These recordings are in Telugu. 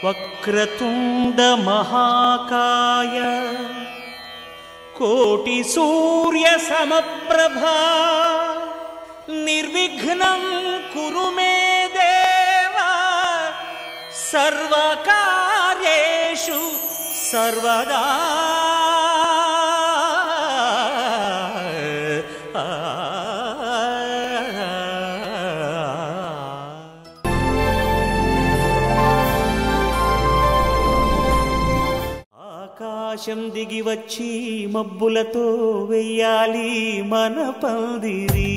వక్రతుండ మహాకాయ కోటి సూర్య సమప్రభా నిర్విఘ్నం కురు మే దేవా సర్వకార్యేషు సర్వదా. ఆకాశం దిగి వచ్చి మబ్బులతో వెయ్యాలి మన పందిరి.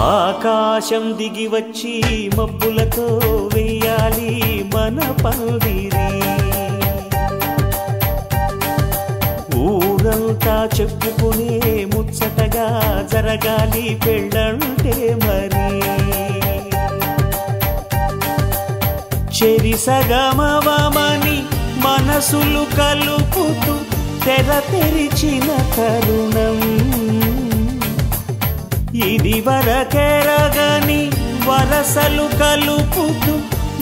ఆకాశం దిగి వచ్చి మబ్బులతో వెయ్యాలి మన పందిరి. ఊరంతా చెప్పుకునే ముచ్చటగా జరగాలి పెళ్ళంటే మరి. చెరిసగమవమని మనసులు కలుపుతూ తెర తెరిచిన తరుణం ఇది వరకెరగని వరసలు కలుపుతూ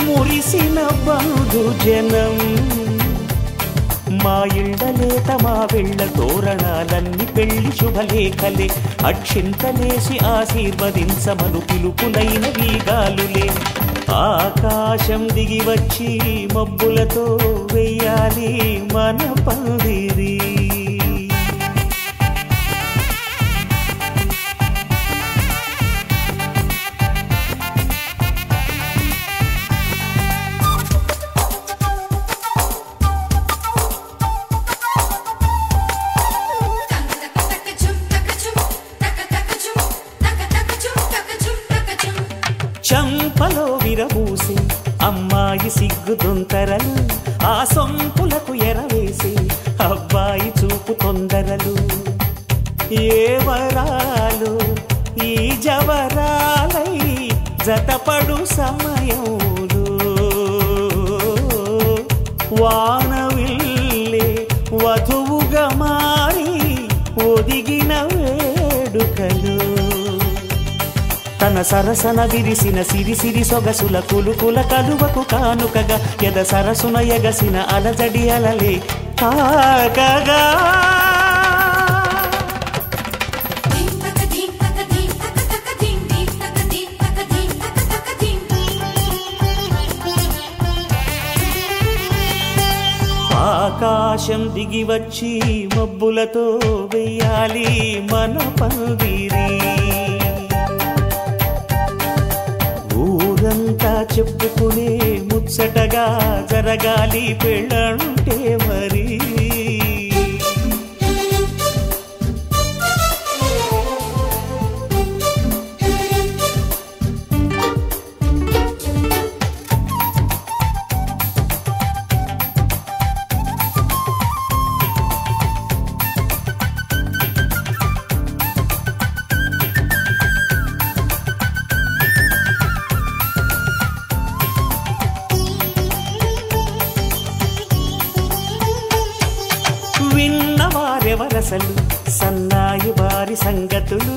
మురిసిన బంధుజనం. మా ఇళ్ళలేత మా వెళ్ళ తోరణాలన్నీ పెళ్లి శుభలేఖలే అక్షింతలేసి ఆశీర్వదించమను పిలుపులైన వీగాలులే. ఆకాశం దిగి వచ్చి మబ్బులతో వెయ్యాలి మన పందిరి. చంపలో విరబూసి అమ్మాయి సిగ్గుదొంతరలు ఆ సొంపులకు ఎరవేసి అబ్బాయి చూపు తొందరలు. ఏ వరాలు ఈ జవరాలై జతపడు సమయంలో వానవిల్లే వధువుగా మారి ఒదిగిన వేడుకలు. తన సరసన విరిసిన సిరిసిరి సొగసుల కులుకుల కలువకు కానుకగా ఎద సరసున ఎగసిన అలజడి అలలే తాకగా. ఆకాశం దిగి వచ్చి మబ్బులతో వెయ్యాలి మన పందిరి. ఊరంతా చెప్పుకునే ముచ్చటగా జరగాలి పెళ్ళంటే మరి. విన్నవారెవరసలు సన్నాయి వారి సంగతులు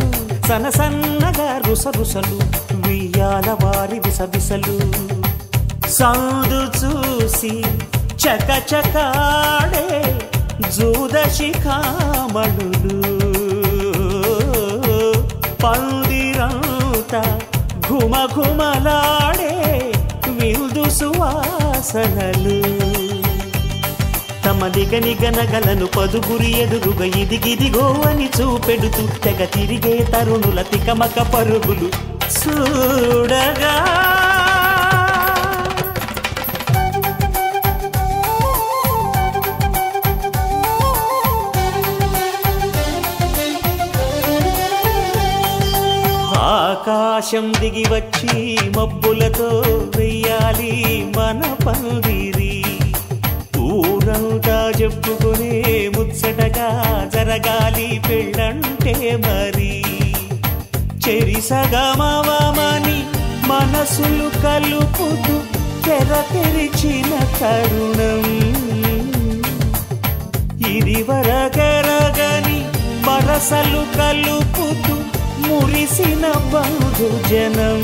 సనసన్నగా రుసరుసలు వియ్యాల వారి విసవిసలు. సందు చూసి చకచకాడే జూదశిఖామణులు పందిరంతా ఘుమఘుమలాడే విందు సువాసనలు. తమ నిగనిగనగలను పదుగురి ఎదురుగా ఇదిగిదిగో అని చూపెడుతూ తెగ తిరిగే తరుణుల తికమక పరుగులు చూడగా. ఆకాశం దిగి వచ్చి మబ్బులతో వెయ్యాలి మన పందిరి. ఊరంతా చెప్పుకునే ముచ్చటగా జరగాలి పెళ్ళంటే మరి. చెరిసగమవమని మనసులు కలుపుతూ తెర తెరిచిన తరుణం ఇదివరగరగని వరసలు కలుపుతూ మురిసిన బంధుజనం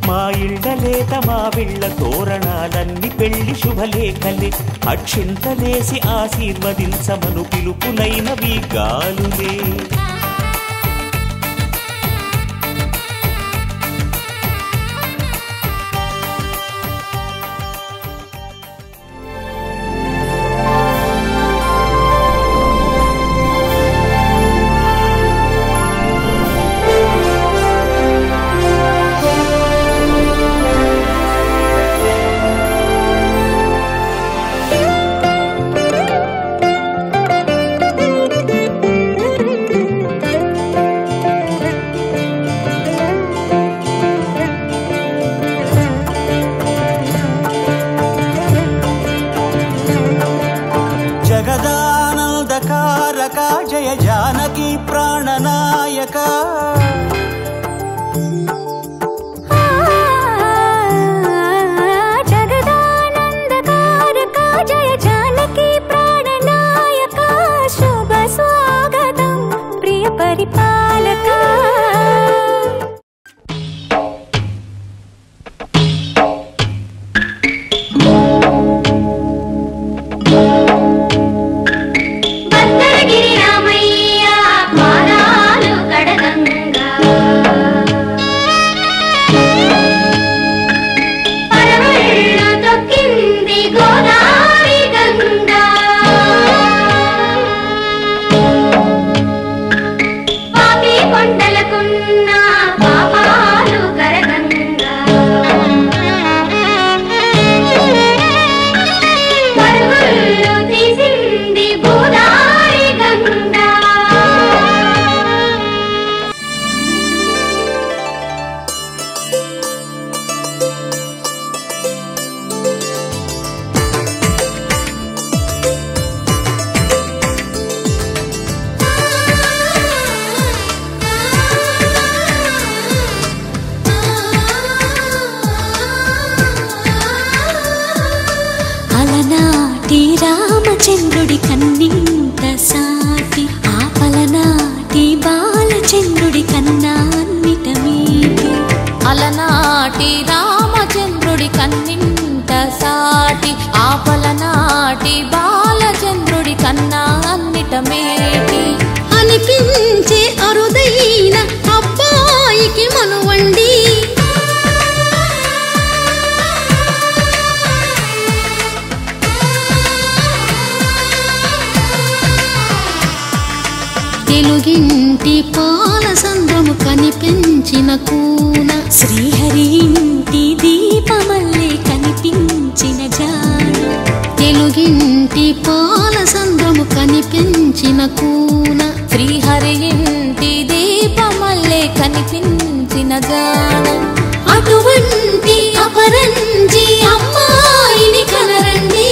మా ఇళ్ళలేత మా విళ్ళ తోరణాలన్నీ పెళ్లి శుభలేఖలే అక్షింతలేసి ఆశీర్వదించమను పిలుపులైనవి గాలులే జగదానందకారక జయ జానకి ప్రాణనాయక జగదానందకారక జయ జానకి ప్రాణనాయక శుభ స్వాగతం ప్రియ పరిపాలక రామచంద్రుడి కన్నింత సాటి ఆపలనాటి బాలచంద్రుడి కన్నా అన్నిట మీటి అలనాటి రామచంద్రుడి కన్నింత సాటి ఆపలనాటి బాలచంద్రుడి కన్నా అన్నిట మేటి అనిపించే అరుదైన అబ్బాయికి మనువండి తెలుగింటి పాలసంద్రము కనిపించిన కూన శ్రీహరి ఇంటి దీపమల్లే కనిపించిన జాడ తెలుగింటి పాలసంద్రము కనిపించిన కూన శ్రీహరి ఇంటి దీపమల్లే కనిపించిన జాడ అటువంటి అపరంజి అమ్మాయిని కనరండి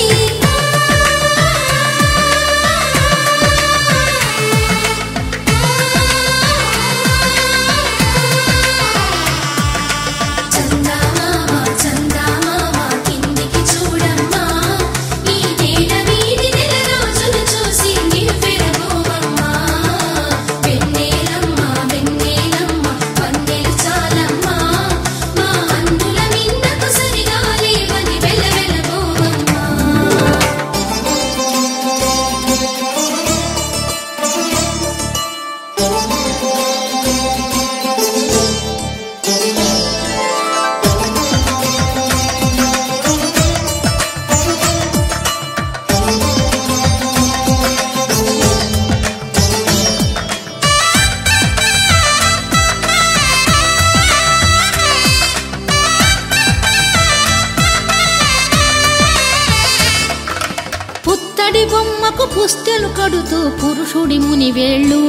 పుస్తెలు కడుతూ పురుషుడి మునివేళ్ళు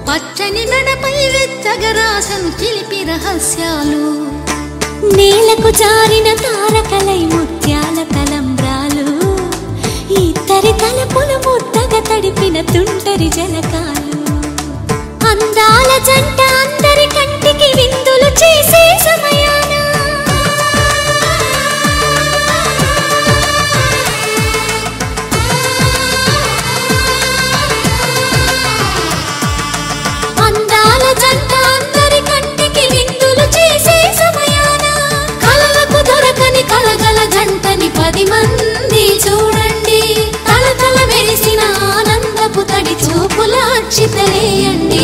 పచ్చని నడపై వెచ్చగరాసను చిలిపి రహస్యాలు నేలకు జారిన తారకలై ముత్యాల తలంబ్రాలు ఇద్దరి తలపులు ముద్దగా తడిపిన తుంటరి జలకాలు అందాల రక్షితలేయండి.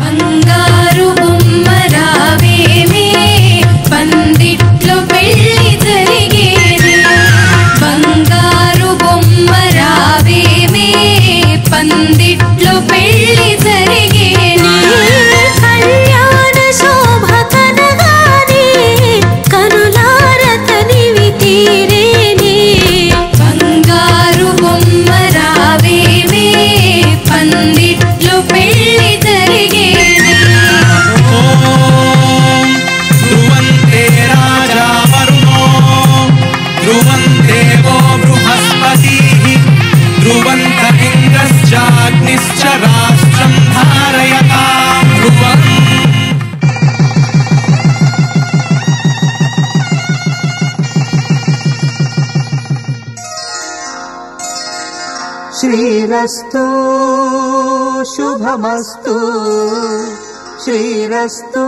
బంగారు బొమ్మ రావేమే పందిట్లో పెళ్లి జరిగేనే. బంగారు బొమ్మ రావేమే పందిట్లో పెళ్లి జరిగేనే. కళ్యాణ శోభ కనగానే కనులార తనివి తీరేనే. బంగారు బొమ్మ రావేమే పందిట్లో పెళ్లి జరిగేనే. ధ్రువంతే రాజా వరుణో ధ్రువం దేవో బృహస్పతిః ధ్రువంత ఇంద్రశ్చాగ్నిశ్చ రాష్ట్రం ధారయతాం ధ్రువం. శ్రీరస్తు శుభమస్తు శ్రీరస్తు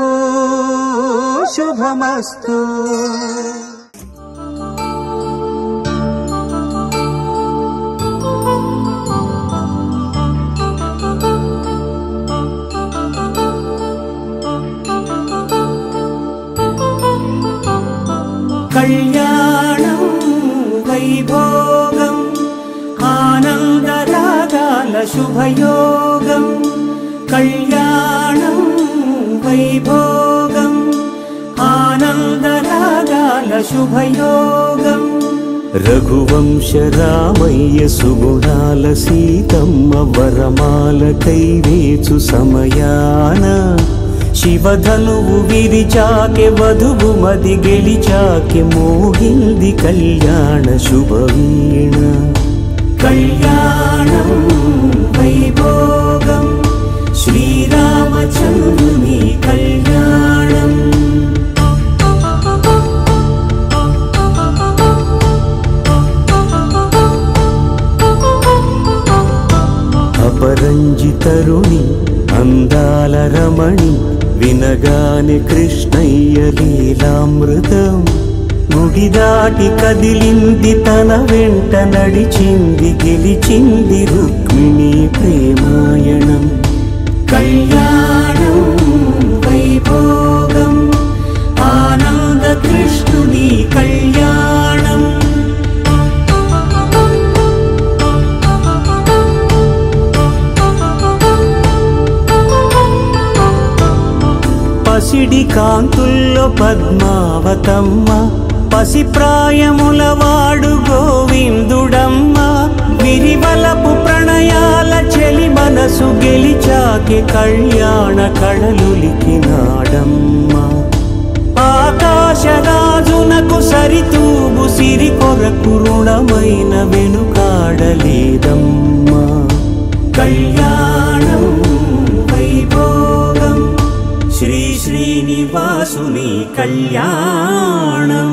శుభమస్తు. కళ్యాణం వైభోగం ఆనందరాగాల శుభయోగం. కళ్యాణం వైభోగం ఆనందరాగాల శుభయోగం. రఘువంశ రామయ్య సుగుణాల సీతమ్మ వరమాల కైవేచు సమయాన శివధనువు విరిచాకె వధువు మది గెలిచాకె మోగింది కళ్యాణ శుభవీణ. కళ్యాణం వైభోగం శ్రీరామచంద్రుని కళ్యాణం. అపరంజి తరుణి అందాల రమణి వినగానే కృష్ణయ్య లీలామృతం. గుడి దాటి కదిలింది తన వెంట నడిచింది గెలిచింది రుక్మిణి ప్రేమాయణం. కళ్యాణం వైభోగం ఆనంద కృష్ణుని కళ్యాణం. పసిడి కాంతుల్లో పద్మావతమ్మ పసిప్రాయముల వాడు గోవిందుడమ్మ. విరివలపు ప్రణయాల చెలి మనసు గెలిచాకే కళ్యాణ కళలులికినాడమ్మ. ఆకాశరాజునకు సరితూగు సిరి కొరకు రుణమైన వెనుకాడలేదమ్మా. కళ్యాణం వైభోగం శ్రీ శ్రీనివాసుని కళ్యాణం.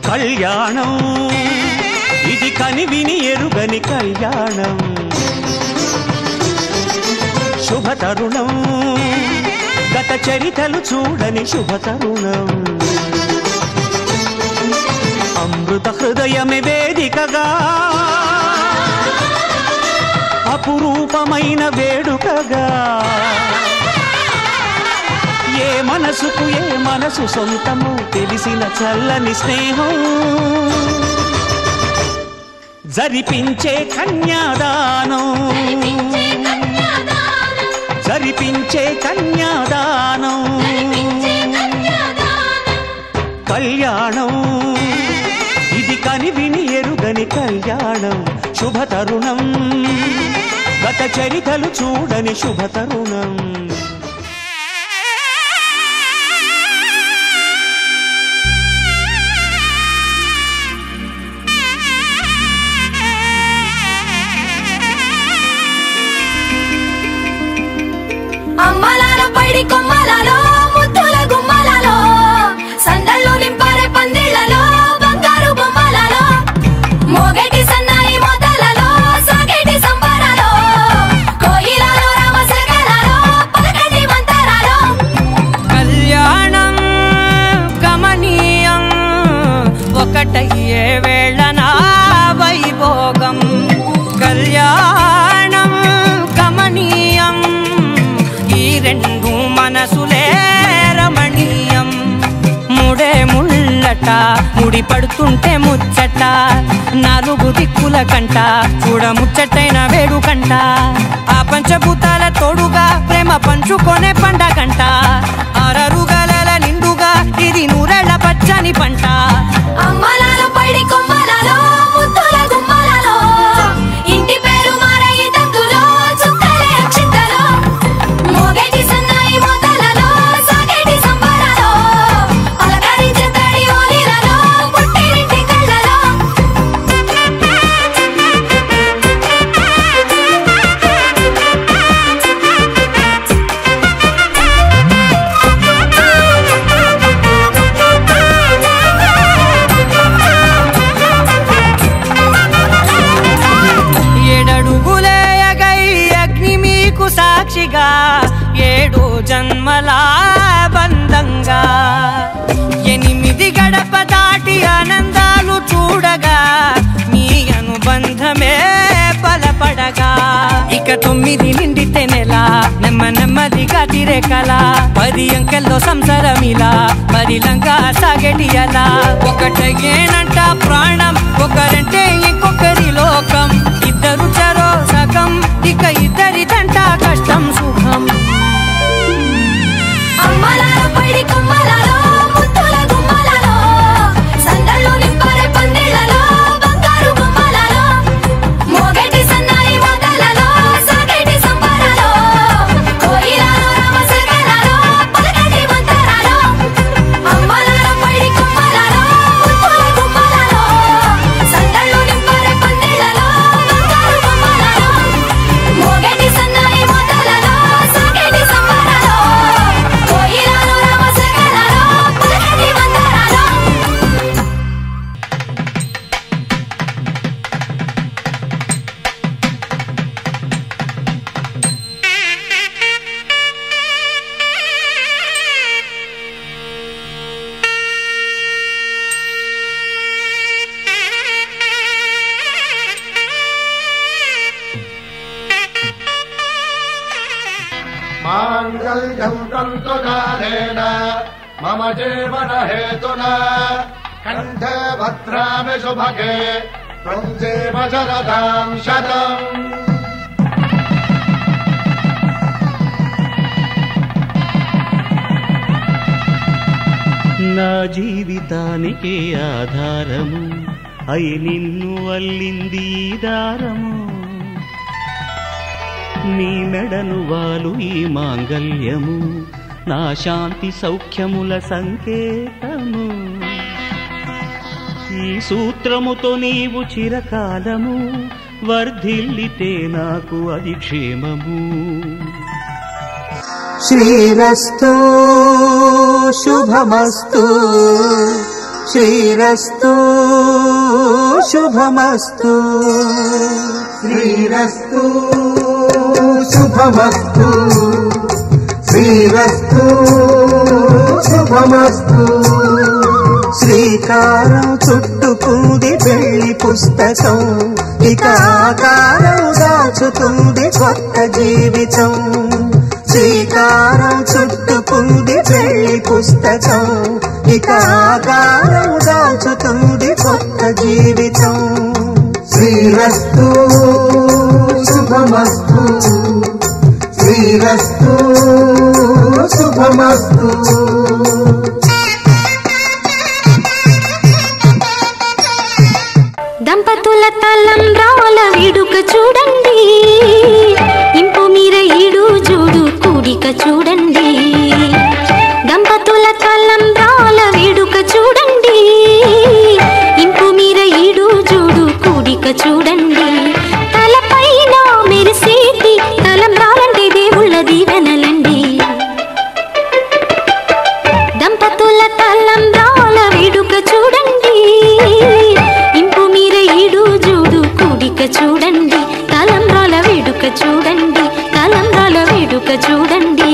కళ్యాణం ఇది కనివిని ఎరుగని కళ్యాణం. శుభతరుణం గత చరితలు చూడని శుభతరుణం. అమృత హృదయమే వేదికగా అపురూపమైన వేడుకగా. ఏ మనసుకు ఏ మనసు సొంతము తెలిసిన చల్లని స్నేహం. జరిపించే కన్యాదానం జరిపించే కన్యాదానం. కళ్యాణం ఇది కనివిని ఎరుగని కళ్యాణం. శుభతరుణం గత చరితలు చూడని శుభతరుణం. ఒకటయ్యే వేళన వైభోగం కళ్యాణం గమనీయం ఈ రెండు మనసులే రమణీయం ముడే ముళ్ళట ముడి పడుతుంటే ముచ్చట నాలుగు దిక్కుల కంట చూడ ముచ్చటైన వేడుకంట ఆ పంచభూతాల తోడుగా ప్రేమ పంచుకొనే పండగంట ఆరరుగల నిండుగా ఇది నూరెళ్ళ పచ్చని పంట అమ్మలాలో పడి కొమ్మలలో ముద్దుల గుమ్మలలో ఇంటి పేరు మారయ్య తంతులో చుక్కలే అక్షింతలో మోగేటి సన్నాయి మోతలలో సాగేటి సంబరాలో అలకరించే తడి ఓలిలలో పుట్టినింటి కళ్ళలో సాక్షిగా 7 జన్మల బంధంగా 8 గడప దాటి ఆనందాలు చూడగా మీ అనుబంధమే బలపడగా ఇక 9 నిండితే నెల నెమ్మదిగా తిరేకల 10 అంకెల్లో సంసారమిలా పరిలంగా సాగేటియలా ఒకటేనంట ప్రాణం ఒకరంటే ఇంకొకరి లోకం ఇద్దరు చరో సగం ఇక ఇద్దరిదంట కష్టం సుఖం అమ్మలాలో పడి కొమ్మలలో ముద్దుల గుమ్మలలో సందళ్ళు నింపరే పందిళ్ళలో బంగారు గుమ్మలలో మోగేటి సన్నాయి మోతలలో సాగేటి సంబరాలో కోయిలలో రామసగలలో పలకటి మంతరాలో అమ్మలాలో పడి కొమ్మలలో ముద్దుల గుమ్మలలో సందళ్ళు నింపరే పందిళ్ళలో బంగారు గుమ్మలలో మోగేటి సన్నాయి మోతలలో సాగేటి సంబరాలో కోయిలలో రామసగలలో పలకటి మంతరాలో माङ्गल्यं तन्तुकालेन मम जीवन हेतुना कण्ठे भद्रामि शुभगे त्वं जीव शरदां शतम् నా జీవితానికే ఆధారము అయి నిన్ను అల్లింది దారము నీ మెడను వాలు ఈ మాంగల్యము నా శాంతి సౌఖ్యముల సంకేతము ఈ సూత్రముతో నీవు చిరకాలము వర్ధిల్లితే నాకు అది క్షేమము శ్రీరస్తు శుభమస్తు శ్రీరస్తు శుభమస్తు శ్రీరస్తు శుభమస్తు శ్రీరస్తు శుభమస్తు శ్రీకారం చుట్టుకుంది పెళ్లి పుస్తకం ఇక ఆకారం దాచుతుంది కొత్త జీవితం శ్రీకారం చుట్టుకుంది పెళ్లి పుస్తకం ఇక ఆకారం దాచుతుంది కొత్త జీవితం శ్రీరస్తు శుభమస్తు శ్రీరస్తు శుభమస్తు దంపతుల తలంబ్రాల వేడుక చూడండి ఇంపు మీర ఈడు చూడు కూడిక చూడండి దంపతుల తలంబ్రాల వేడుక చూడండి ఇంపు మీర ఈడు చూడు కూడిక చూడండి తలపైన మెరిసేటి తలంబ్రాలంటే దేవుళ్ళ దీవెనలండి దంపతుల తలంబ్రాల వేడుక చూడండి ఇంపు మీర ఈడు చూడు కూడిక చూడండి తలంబ్రాల వేడుక చూడండి తలంబ్రాల వేడుక చూడండి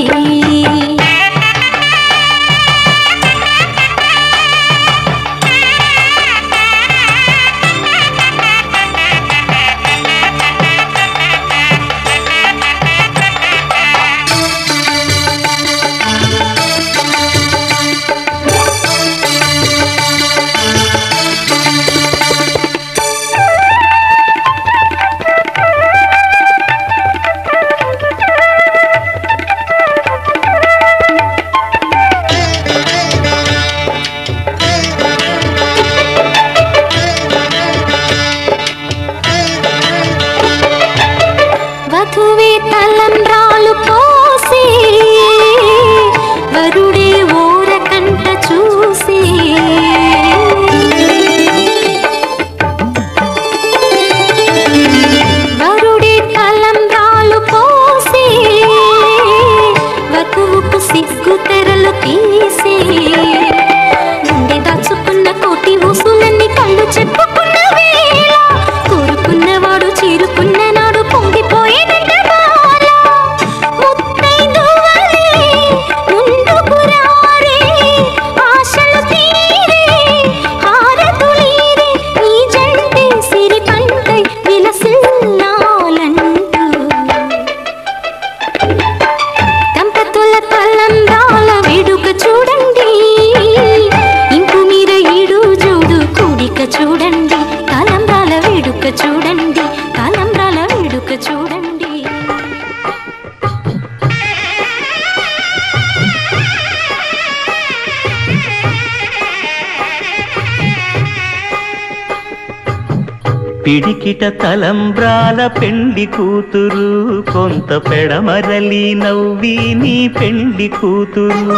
పిడికిట తలంబ్రాల పెండి కూతురు కొంత పెడమరలి నవ్వి నీ పెండి కూతురు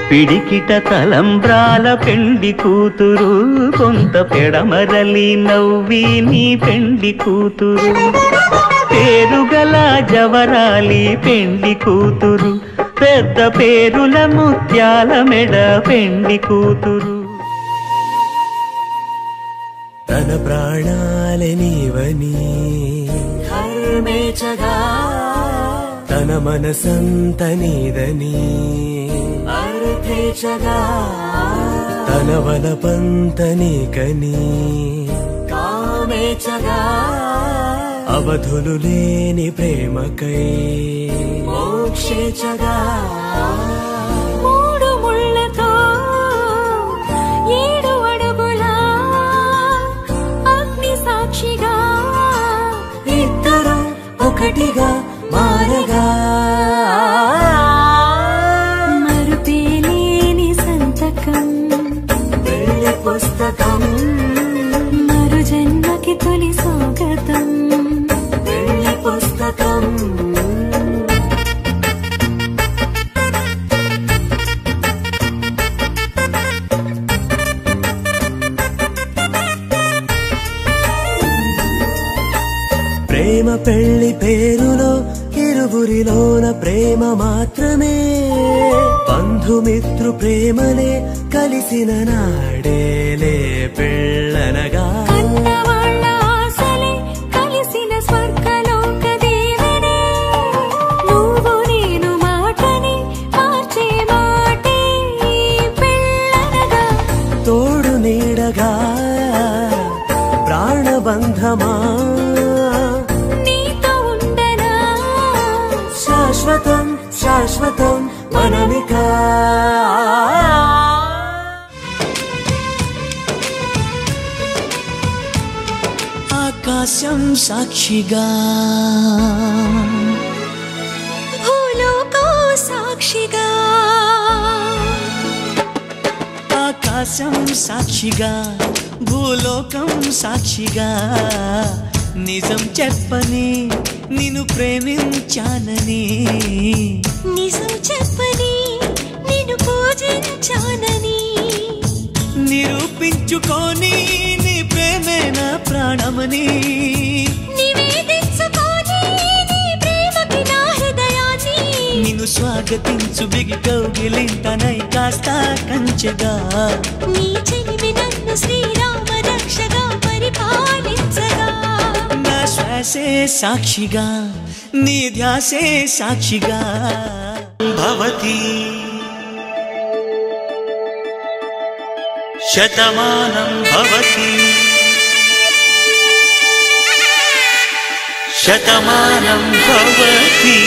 పిడికిట తలంబ్రాల పెండి కూతురు కొంత పెడమరలి నవ్వి నీ పెండి కూతురు పేరుగల జవరాలి పెండి కూతురు పెద్ద పేరుల ముత్యాల మెడ పెండి కూతురు తన ప్రాణాలే నీవని హర్మేచగా తన మనసంత నీదని అర్థేచగా తన వలపంత నీకని కామేచగా అవధులు లేని ప్రేమకై మోక్షేచగా మూడు ముళ్ళతో 7 అడుగుల అగ్ని సాక్షిగా ఇద్దరు ఒకటిగా మారగా మరుపేలేని సంతకం పెళ్లి పుస్తకం మరు జన్మకి తొలి స్వాగతం పెళ్లి పుస్తకం ప్రేమ పెళ్లి పేరులో ఇరువురిలోన ప్రేమ మాత్రమే బంధుమిత్రు ప్రేమలే కలిసిన నాడేలే పెళ్ళనగా కన్నవాళ్ళ ఆశలే కలిసిన స్వర్గలోక దేవనే నువ్వు నేను మాటని మార్చే మాటే పెళ్ళనగా తోడు నీడగా ప్రాణబంధమా నీతో ఉండనా శాశ్వతం శాశ్వతం మనమికా ఆకాశం సాక్షిగా భూలోకం సాక్షిగా ఆకాశం సాక్షిగా భూలోకం సాక్షిగా నిజం చెప్పని నిన్ను ప్రేమించానని నిజం చెప్పని నిన్ను పూజించానని నిరూపించుకొని నీ ప్రేమే నా ప్రాణమని నివేదించుకొని నీ ప్రేమకి నా హృదయాన్ని నిన్ను స్వాగతించు బిగి కౌగిలింతనై కాస్త కంచెగా నీ చెలిమి నన్ను శ్రీరామ రక్షగా పరిపాలించగా నా శ్వాసే సాక్షిగా నీ ధ్యాసే సాక్షిగా భవతి శతమానం భవతి శతమానం భవతి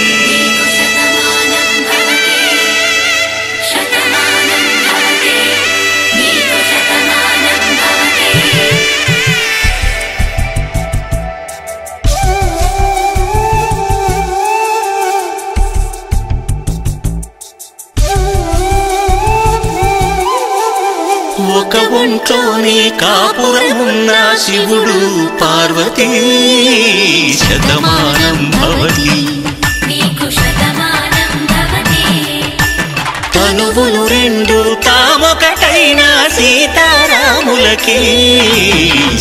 ఒక ఒంట్లోనే కాపురమున్న శివుడు పార్వతీ శతమానం భవతి తనువులు రెండు తామొకటైన సీతారాములకి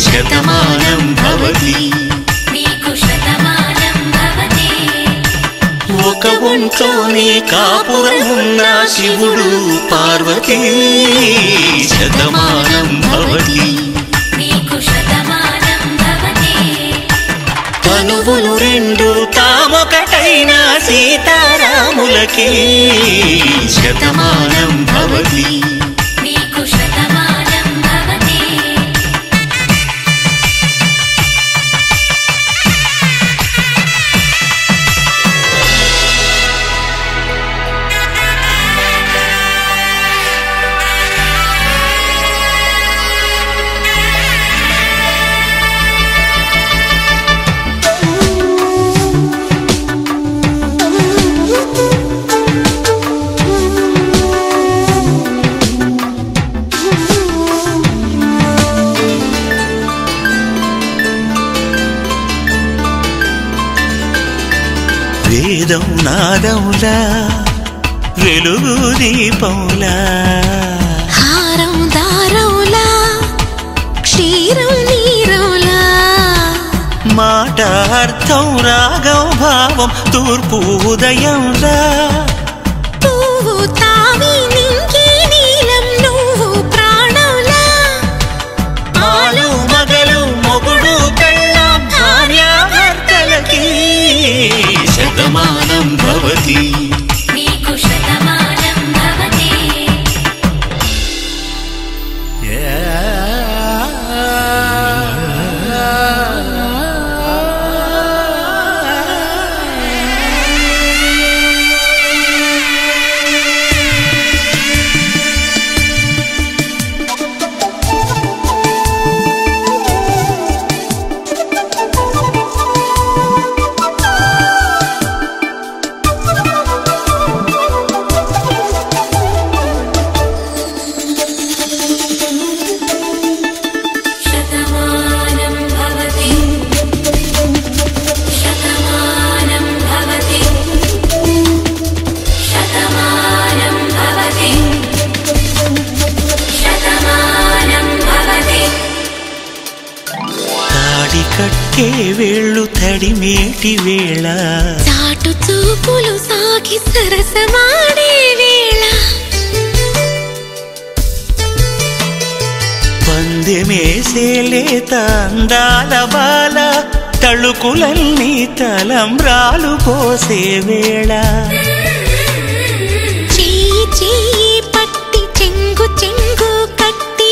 శతమానం భవతి ఒక ఒంట్లోనే కాపురమున్న శివుడు పార్వతీ శతమానం భవతి తనువులు రెండు తామొకటైన సీతారాములకి శతమానం భవతి వేదం నాదములా వెలుగు దీపములా హారం దారములా క్షీరం నీరములా మాట అర్థం రాగం భావం తూర్పు ఉదయంలా పువ్వు తావి నింగి నీలం నువ్వు ప్రాణంలా ఆలు మగలు మొగుడు పెళ్ళాం భార్యాభర్తలకి శతమానం భవతి నీకు శతమానం భవతి శతమానం భవతి శతమానం భవతి శతమానం భవతి శతమానం భవతి తాడి కట్టే వేళ్ళు తడిమేటి వేళ చాటు చూపులు సాగి సరసమాడే వేళ పందెమేసేలేత అందాల బాల తళుకులన్నీ తలంబ్రాలు పోసే వేళ చెయ్యి చెయ్యి పట్టి చెంగు చెంగు కట్టి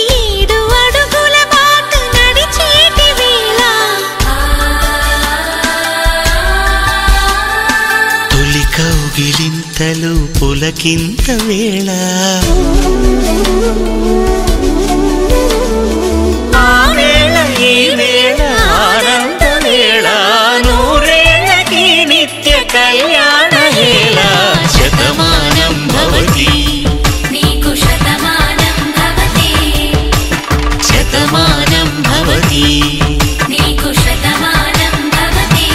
7 అడుగుల బాట నడిచేటి వేళ తొలి కౌగిలింతలు పులకింత వేళ ఆ వేళ ఈ వేళ ఆనంద వేళ నూరేళ్ళకి నిత్య కళ్యాణ వేళ శతమానం భవతి నీకు శతమానం భవతి శతమానం భవతి నీకు శతమానం భవతి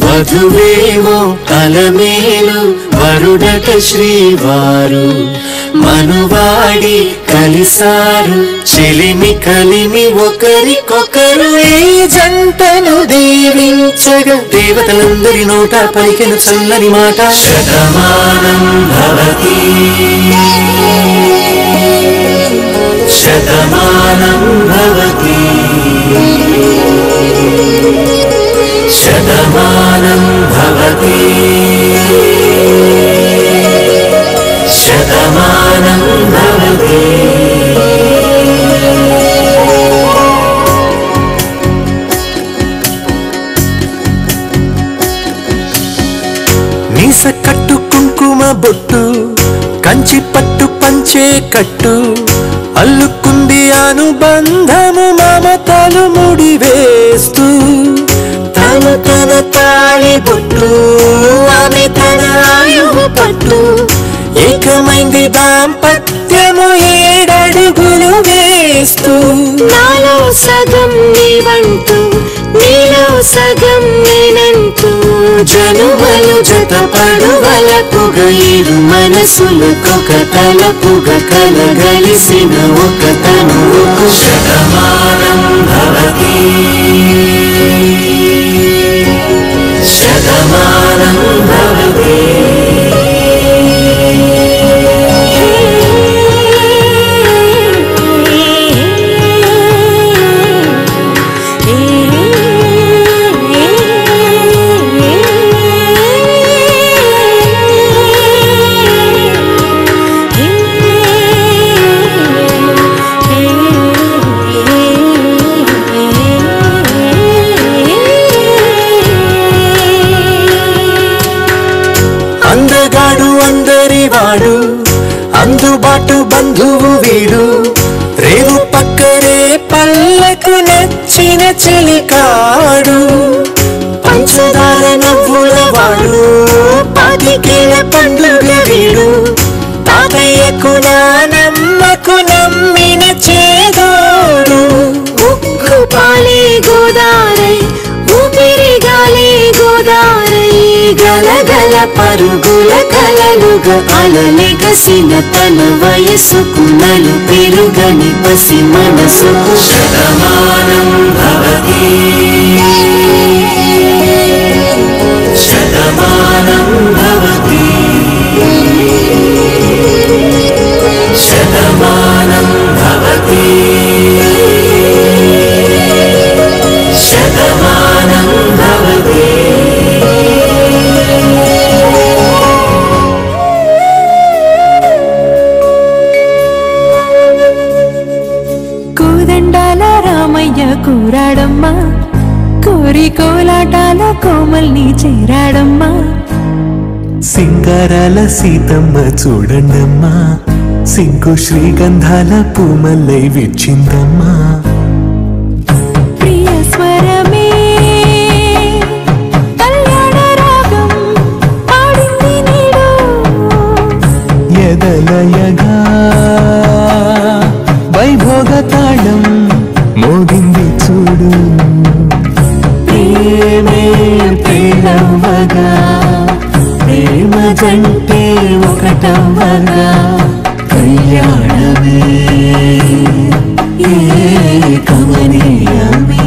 వధువేమో అలమేలు వరుడట శ్రీవారు మనువాడి కలిసారు చెలిమి కలిమి ఒకరికొకరు ఈ జంటను దీవించగా దేవతలందరి నోట పలికిన చల్లని మాట శతమానం భవతి శతమానం భవతి శతమానం భవతి శతమానం భవతి మీస కట్టు కుంకుమ బొట్టు కంచి పట్టు పంచే కట్టు అల్లుకుంది అనుబంధము మమతలు ముడివేస్తూ తన తాళి బొట్టు ఆమె తన ఆయువు పట్టు ఏకమైంది దాంపత్యము 7 అడుగులు వేస్తూ నాలో సగం నీవంటూ నీలో సగం నేనంటూ జనుమలు జతపడువలపుగ 7 మనసులకొక తలపుగ కలగలిసిన ఒక తనువుకు శతమానం భవతి శతమానం భవతి పరుగుల కలలుగా అలలెగసిన తన వయసుకు నలు పెరుగని పసి మనసుకు శతమానం భవతి శతమానం భవతి శతమానం భవతి శతమానం భవతి కోదండాల రామయ్య కూరాడమ్మా కోరి కోలాటాల కోమల్ని చేరాడమ్మా సింగారాల సీతమ్మ చూడండమ్మా సింగు శ్రీగంధాల పూమల్లై విచ్చిందమ్మా ప్రియ స్వరమే కళ్యాణ రాగం పాడింది నీడు ఎదలయగా వైభోగ తాళం మోగింది చూడు ప్రేమే ప్రేమవగా ప్రేమ జంటే ఒకటవ్వగా కళ్యాణమే కమనీయమే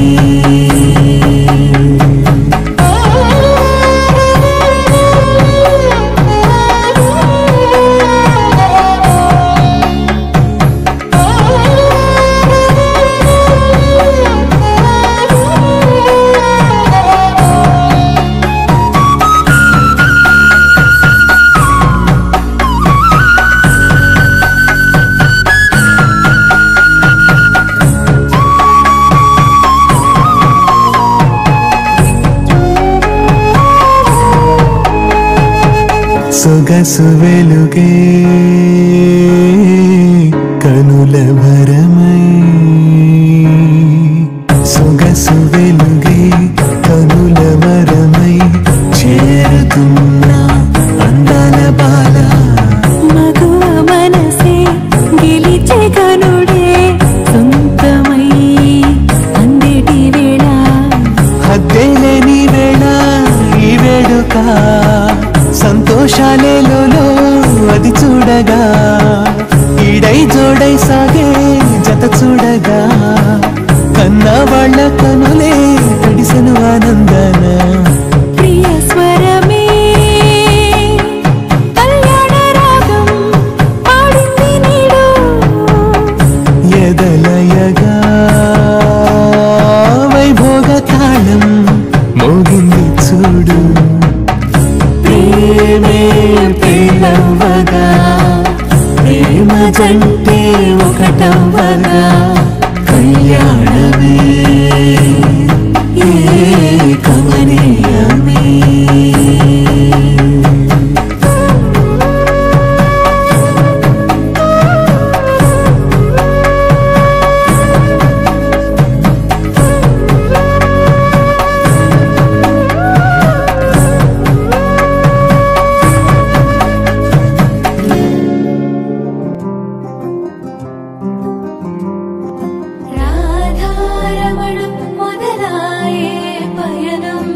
సొగసు వెలుగే కనుల భరమై సొగసు వెలుగే కనుల భరమై చేరుతున్నా అందాల బాల మగువ మనసే గెలిచే కనుడే సొంతమై అందేటి వేళ హద్దేలేని వేళ ఈ వేడుక సంతోషాలేలో అది చూడగా ఈడై జోడై సాగే జత చూడగా కన్నా వాళ్ళ కనులే తడిసెను ఆనందన ప్రియ స్వరమే కళ్యాణ రాగం పాడింది నీడు ఎదలయగా వైభోగ తాళం మోగింది చూడు ప్రేమే ప్రేమవగా ప్రేమ జంటే ఒకటవ్వగా కళ్యాణమే కమనీయమే రాధారమణం మొదలాయే పయనం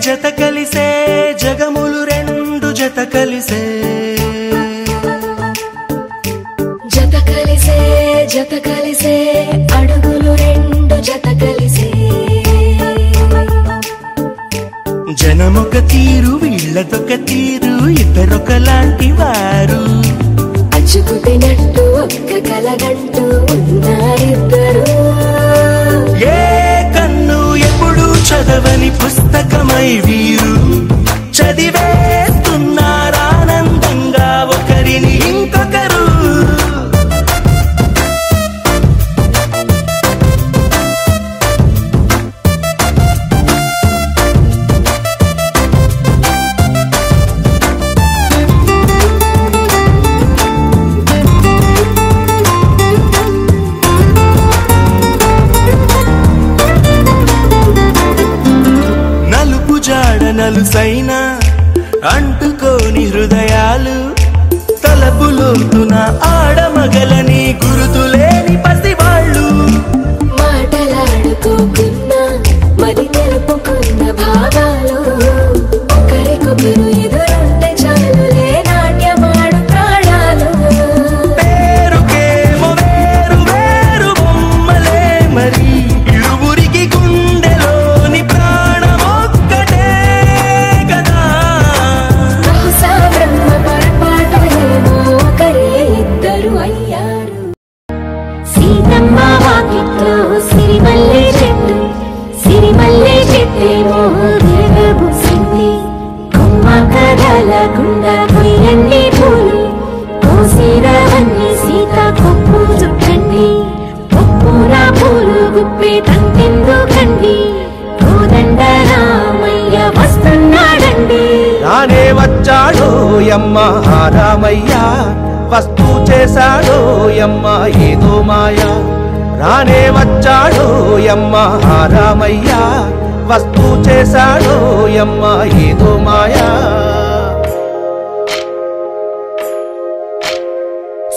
జత కలిసే జగములు రెండు జత కలిసే జత కలిసే జత కలిసే అడుగులు రెండు జత కలిసే జనమొక తీరు వీళ్ళదొక తీరు ఇద్దరొకలాంటి వారు అచ్చుకుతినట్టు ఒక్క కలగంటూ ఉన్నారిద్దరు ఏ కన్ను ఎప్పుడు చదవని పుస్తకమై వీరు చదివేస్తున్నారానందంగా ఒకరిని ఇంకొకరు నలుసైన అంటుకోని హృదయాలు తలపులోతున ఆడమగలని గురుతులేని పసివాళ్ళు మాటలాడుకోకున్నా మరి తెలుపుకున్న భావాలు ఒకరికొకరు ఎదురుంటే చాలులే నాట్యమాడు ప్రాణాలు పేరుకేమో వేరు వేరు బొమ్మలే మరి ఇరువురికి గుండెలోని ప్రాణమొక్కటే కదా బహుశా బ్రహ్మ పొరపాటు ఏమో ఒకరే ఇద్దరు అయ్యారు సీతమ్మ వాకిట్లో సిరిమల్లె చెట్టు సిరిమల్లె చెట్టేమో విరగబూసింది కొమ్మ కదలకుండా కొయ్యండి పూలు కోసిరవన్నీ సీత కొప్పు చుట్టండి కొప్పురా పూలు గుప్పే తంతెందుకండి కోదండ రామయ్య వస్తున్నాడండి రానే వచ్చాడో యమ్మ రామయ్య వస్తూ చేశాడో యమ్మ ఏదో మాయా రానే వచ్చాడో యమ్మ రామయ్య వస్తూ చేశాడో యమ్మ ఏదో మాయా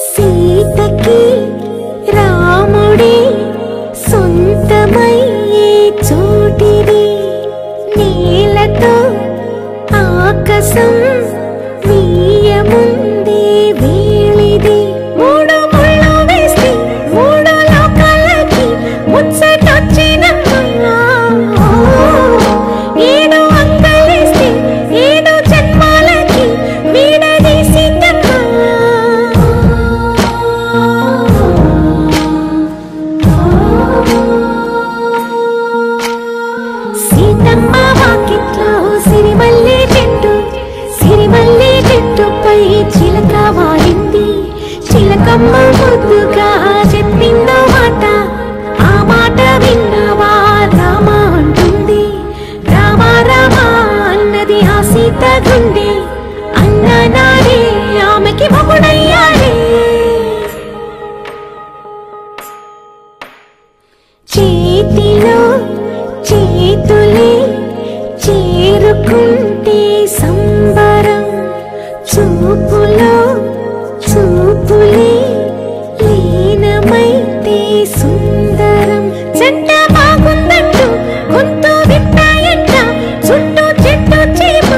సీతకి రాముడే సొంతమయ్యే చోటిది నేలతో ఆకాశం వీయముందే వేళిది మూడు ముళ్ళు వేస్తే మూడు లోకాలకి ముచ్చటొచ్చినమ్మా ఏడు అంగలేస్తే ఏడు జన్మాలకి వీడదీసిందమ్మా సీతమ్మ వాకిట్లో సిరిమల్లె చెట్టుపై చిలక వాలింది చిలకమ్మ ముద్దుగా చెప్పిందో మాట ఆ మాట విన్నవా రామ అంటుంది రామ రామ అన్నది ఆ సీత గుండె అన్న నాడే ఆమెకి మొగుడయ్యాడే చేతిలో చేతులే చేరుకుంటే సంబరం చూపులో చూపులే లీనమైతే సుందరం జంట బాగుందంటూ గొంతు విప్పాయంట చుట్టూ చెట్టు చీమ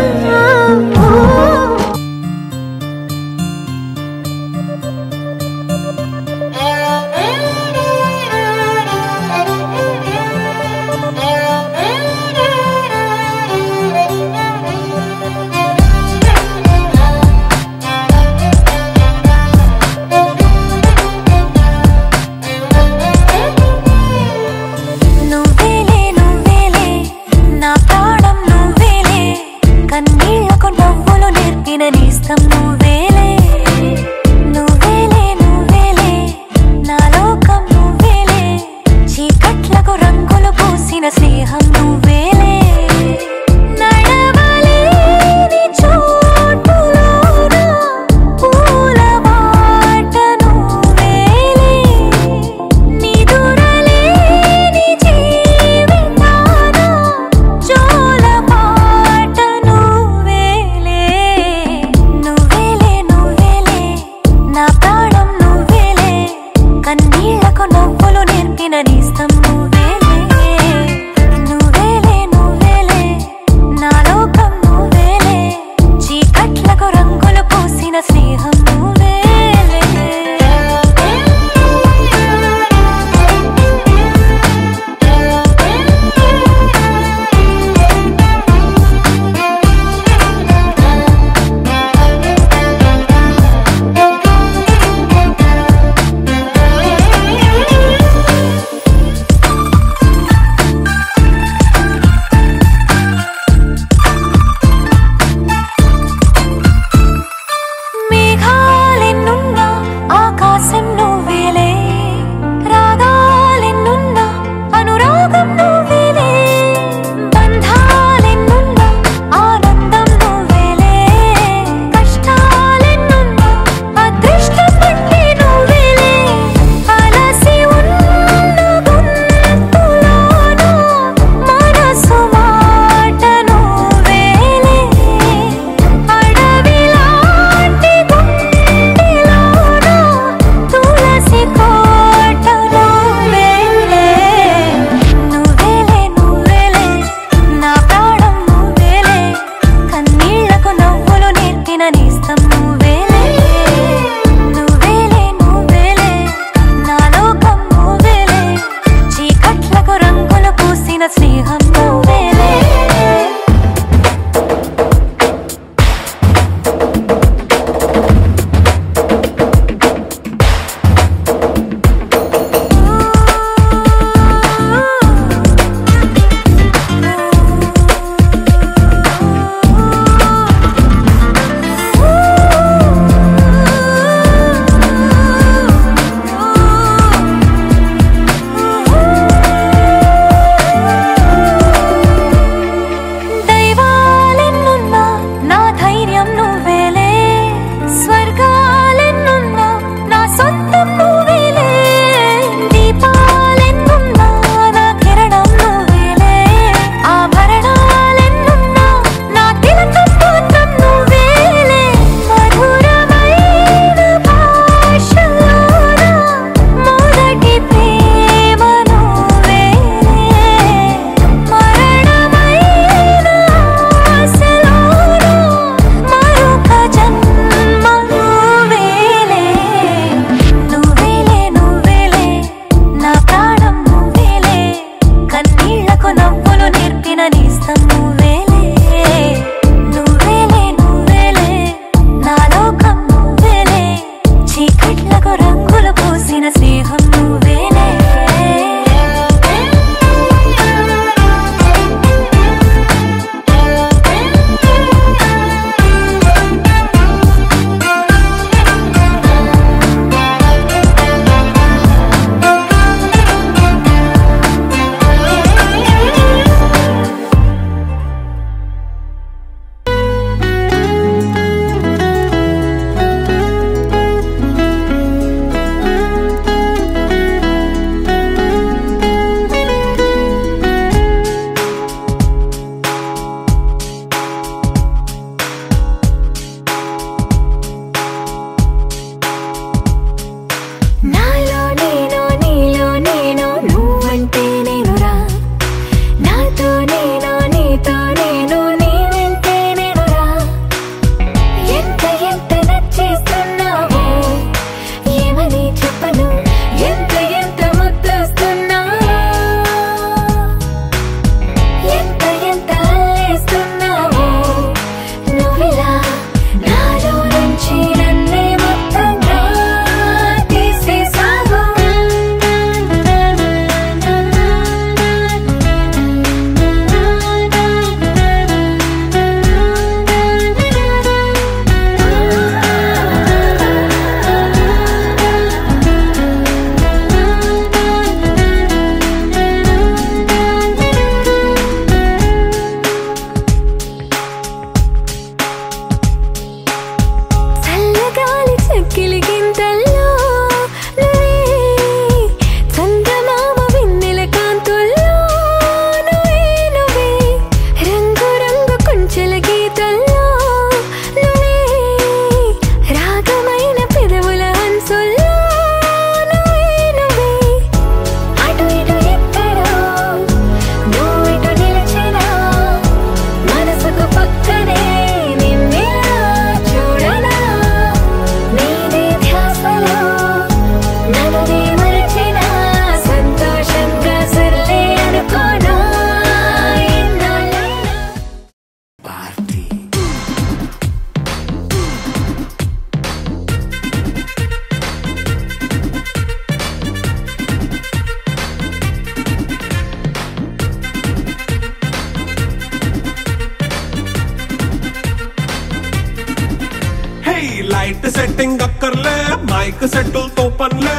లైట్ సెట్టింగ్ అక్కర్లే మైక్ సెట్టులతో పనులే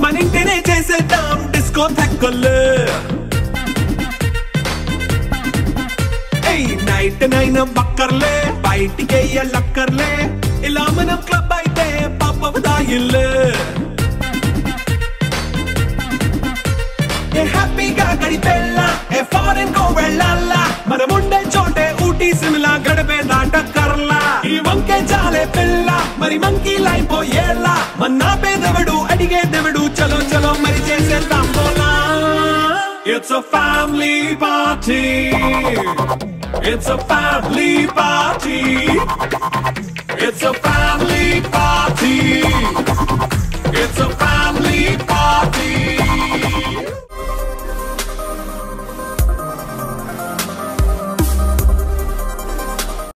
మన ఇంటినే చేసేద్దాం డిస్కో తెక్కలే నైట్ నైన్ బక్కర్లే బయటికి లక్కర్లే ఇలా మనం క్లబ్ అయితే పాపదాయిల్లే హ్యాపీగా గడిపెళ్ళ ఏ ఫారెన్ కో వెళ్ళాల మనం ఉండే చోటే ఊటీ సిమ్లా గడిపే దాటక్కర్లా ఈ వంకే చాలే పిల్ల మరి మంకీ లైపోయేలా మన్నా పేదవడు అడిగే దేవుడు చలో చలో మరి చేసేద్దాం బోలా It's a family party. It's a family party. It's a family